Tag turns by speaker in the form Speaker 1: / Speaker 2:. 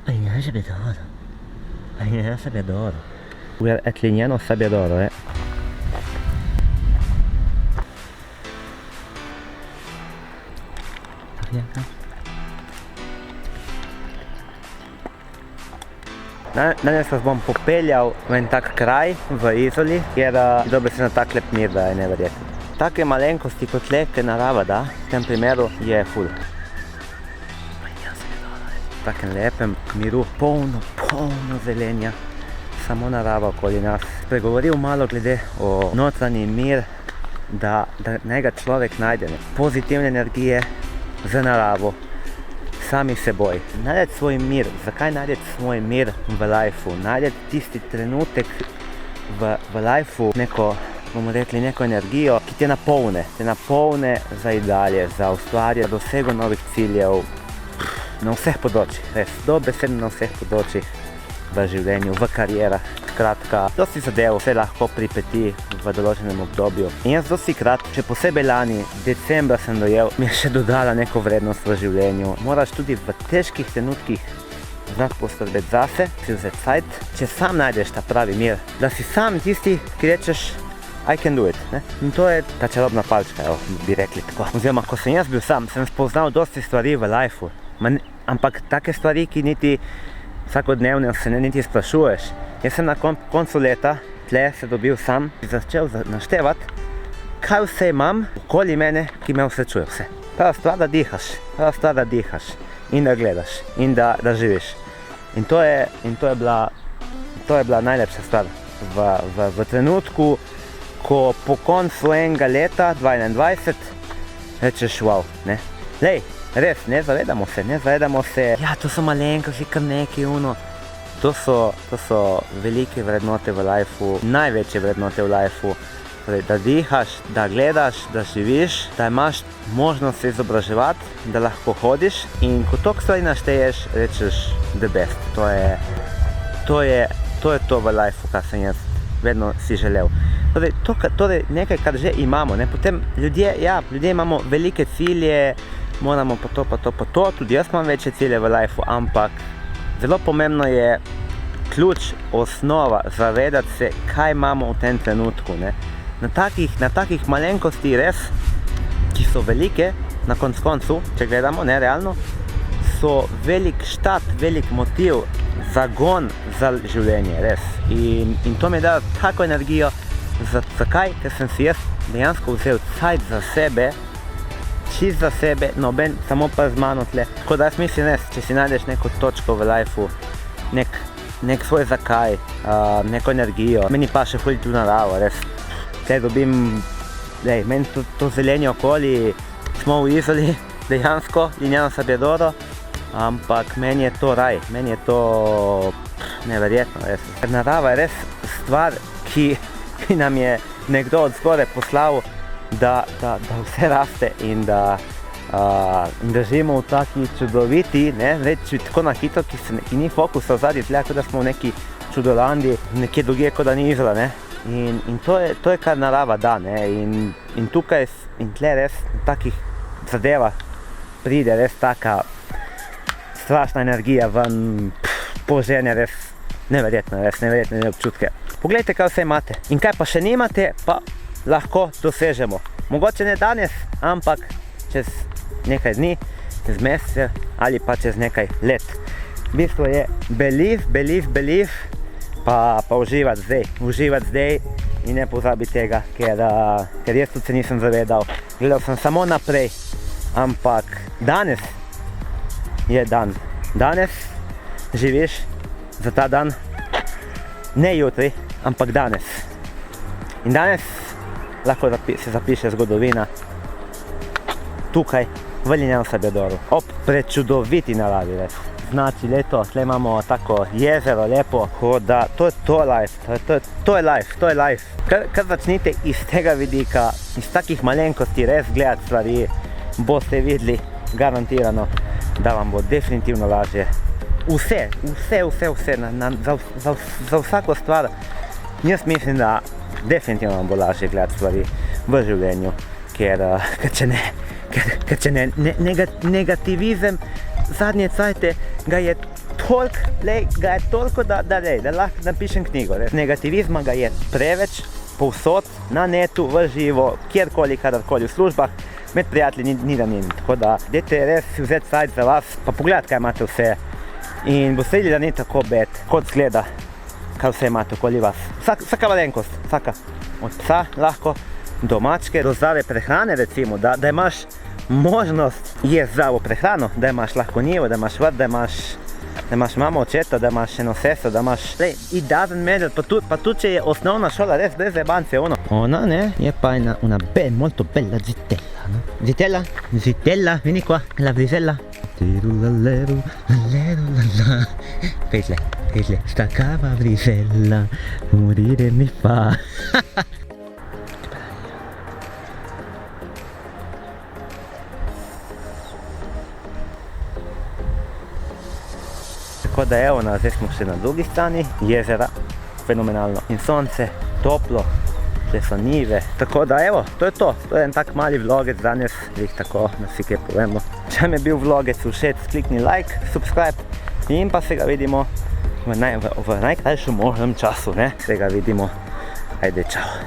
Speaker 1: Sarebbe d'oro. Sarebbe d'oro. Atlegnano sabbia d'oro, eh. Danes vas bom popeljal v en tak kraj v Izoli, kjer dobi se na tak lep mir, da je neverjetno. Take malenkosti kot le narava da, v tem primeru je ful. V takem lepem miru, polno zelenja, samo narava okoli nas. Pregovoril malo glede o notranji mir, da njega človek najde pozitivne energije z naravo, sami seboj. Najdeti svoj mir. Zakaj najdeti svoj mir v lifeu? Najdeti tisti trenutek v lifeu, bomo rekli, neko energijo, ki te napolne za dalje, za ustvarjanje, dosego novih ciljev na vseh področjih, res, dobesedno na vseh področjih v življenju, v karierah. Skratka, dosti zadev se lahko pripeti v določenem obdobju. In jaz dostikrat, še posebej lani, decembra sem dojel, mi je še dodala neko vrednost v življenju. Moraš tudi v težkih trenutkih znati poskrbeti zase, si vzeti cajt, če sam najdeš ta pravi mir, da si sam tisti, ki rečeš I can do it, ne? In to je ta čarobna palčka, bi rekli tako. Oziroma, ko sem jaz bil sam, sem spoznal dosti stvari v lifeu, ampak take stvari, ki niti vsakodnevno se niti sprašuješ. Jaz sem na koncu leta, tle se dobil sam, začel naštevati, kaj vse imam okoli mene, ki me osrečuje vse. Prva stvar, da dihaš in da gledaš in da živiš. In to je bila najlepša stvar v trenutku, ko po koncu enega leta, 2021, rečeš wow, ne. Lej, res, ne zavedamo se, ja, to so malenkosti, kar neki, to so velike vrednote v lifeu, največje vrednote v lifeu, da dihaš, da gledaš, da živiš, da imaš možnost se izobraževati, da lahko hodiš in ko toliko stvari našteješ, rečeš the best. To je to v lifeu, kar sem jaz vedno si želel. Torej nekaj, kar že imamo, ne, potem ljudje imamo velike cilje, moramo pa to, tudi jaz imam večje cilje v lifeu, ampak zelo pomembno je ključ, osnova, zavedati se, kaj imamo v tem trenutku, ne. Na takih malenkosti res, ki so velike, na koncu, če gledamo, ne, realno, so velik štart, velik motiv, zagon za življenje, res. In to mi da tako energijo. Zakaj? Ker sem si jaz dejansko vzel cajt za sebe, čist za sebe, noben, samo pa z mano tle. Tako da jaz mislim, če si najdeš neko točko v lifeu, nek svoj zakaj, neko energijo, meni pa še ful tu naravo, res. Tle dobim, meni to zelenje okoli, smo v Izoli, dejansko, Lignano Sabbia d'Oro, ampak meni je to raj, meni je to neverjetno, res. Narava je res stvar, ki nam je nekdo od zgore poslal, da vse raste in da živimo v taki čudoviti, ne, reči tako na hitro, ki ni fokusa zadnji tle, kot da smo v neki čudolandi, nekje drugje, kot da ni Izola, ne. In to je kar narava da, ne, in tukaj in tle res v takih zadevah pride res taka strašna energija ven, poženja res neverjetne občutke. Poglejte, kaj vse imate in kaj pa še nimate, pa lahko dosežemo. Mogoče ne danes, ampak čez nekaj dni, čez mesece ali pa čez nekaj let. V bistvu je believe, pa uživati zdaj in ne pozabi tega, ker jaz tudi se nisem zavedal. Gledal sem samo naprej, ampak danes je dan. Danes živiš za ta dan, ne jutri, ampak danes. In danes lahko se zapiše zgodovina tukaj v Lignano Sabbia d'Oro, ob prečudoviti naravi, res. Znači leto, tle imamo tako jezero lepo, da to je life. Kar začnite iz tega vidika, iz takih malenkosti res gledati stvari, boste videli garantirano, da vam bo definitivno lažje. Vse, za vsako stvar, jaz mislim, da definitivno vam bo lažje gledati stvari v življenju, ker če ne, negativizem zadnje cajte ga je ga je toliko, da lahko napišem knjigo. Negativizma ga je preveč, povsod, na netu, v živo, kjerkoli, kadarkoli, v službah, med prijatelji ni da njim. Tako da, dajte res vzeti sajt za vas, pa pogledati, kaj imate vse. In boste videli, da ni tako bed, kot zgleda, kaj vse imate okoli vas. Vsaka malenkost, vsaka. Od psa lahko do mačke, do zdrave prehrane recimo, da imaš možnost jesti zdravo prehrano, da imaš lahko njivo, da imaš vrt, da imaš mamo, očeta, da imaš eno sestro, da imaš... It doesn't matter, pa tudi če je osnovna šola, res brez jebance, ono. Ona, ne, je pa una molto bella zitella, no? Zitella, vieni qua, la brisella. Vedle, sta cava brisella, morire mi fa. Tako da evo, zdaj smo še na drugi strani jezera, fenomenalno. In sonce, toplo, tle so njive. Tako da evo, to je to. To je en tak mali vlogec danes, jih tako, da si kaj povemo. Če mi je bil vlogec všeč, klikni like, subscribe in pa se ga vidimo v najkrajšem možnem času, ne? Se ga vidimo. Ajde, čau.